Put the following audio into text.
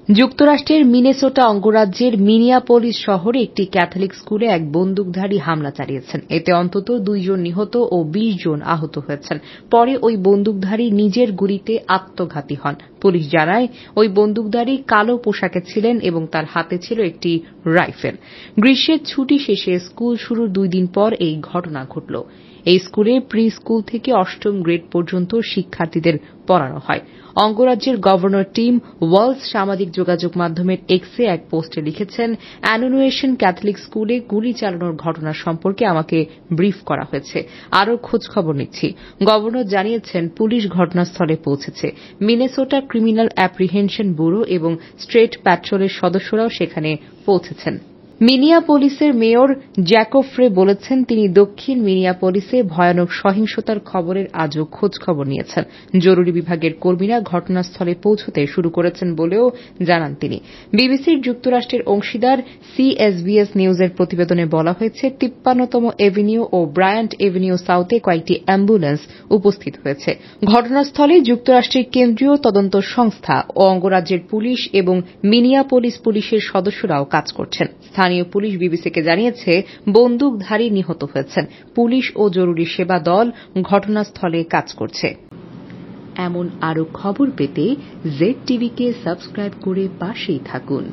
যুক্তরাষ্ট্রের মিনেসোটা অঙ্গরাজ্যের মিনিয়াপোলিস শহরে একটি ক্যাথলিক স্কুলে এক বন্দুকধারী হামলা চালিয়েছেন। এতে অন্তত 2 জন নিহত ও 20 জন আহত হয়েছেন। পরে ওই বন্দুকধারী নিজের গুলিতে আত্মঘাতী হন। পুলিশ জানায় ওই বন্দুকধারী কালো পোশাকে ছিলেন এবং তার হাতে ছিল একটি রাইফেল। গ্রীষ্মের ছুটি শেষে স্কুল শুরুর 2 দিন পর এই ঘটনা ঘটল। এই স্কুলে প্রি স্কুল থেকে 8ম গ্রেড পর্যন্ত শিক্ষার্থীদের পড়ানো হয়। অঙ্গরাজ্যের গভর্নর টিম ওয়ালস সামাজিক যোগাযোগ মাধ্যমের এক্সে এক পোস্টে লিখেছেন, অ্যানুনুয়েশন ক্যাথলিক স্কুলে গুলি চালানোর ঘটনা সম্পর্কে আমাকে ব্রিফ করা হয়েছে। আরও খোঁজখবর নিচ্ছি। গভর্নর জানিয়েছেন, পুলিশ ঘটনাস্থলে পৌঁছেছে। মিনেসোটা ক্রিমিনাল অ্যাপ্রিহেনশন ব্যুরো এবং স্টেট প্যাট্রোলের সদস্যরাও সেখানে পৌঁছেছেন। মিনিয়াপোলিসের মেয়র জ্যাকোফ্রে বলেছেন, তিনি দক্ষিণ মিনিয়াপোলিসে ভয়ানক সহিংসতার খবরের আজও খোঁজখবর নিয়েছেন। জরুরি বিভাগের কর্মীরা ঘটনাস্থলে পৌঁছতে শুরু করেছেন বলেও জানান তিনি। বিবিসির যুক্তরাষ্ট্রের অংশীদার সিএসবিএস নিউজের প্রতিবেদনে বলা হয়েছে, 53তম এভিনিউ ও ব্রায়ান্ট এভিনিউ সাউথে কয়েকটি অ্যাম্বুলেন্স উপস্থিত হয়েছে। ঘটনাস্থলে যুক্তরাষ্ট্রের কেন্দ্রীয় তদন্ত সংস্থা ও অঙ্গরাজ্যের পুলিশ এবং মিনিয়াপোলিস পুলিশের সদস্যরাও কাজ করছেন। স্থানীয় পুলিশ বিবিসিকে জানিয়েছে, বন্দুকধারী নিহত হয়েছেন। পুলিশ ও জরুরি সেবা দল ঘটনাস্থলে কাজ করছে। এমন আরও খবর পেতে জেড টিভিকে সাবস্ক্রাইব করে পাশেই থাকুন।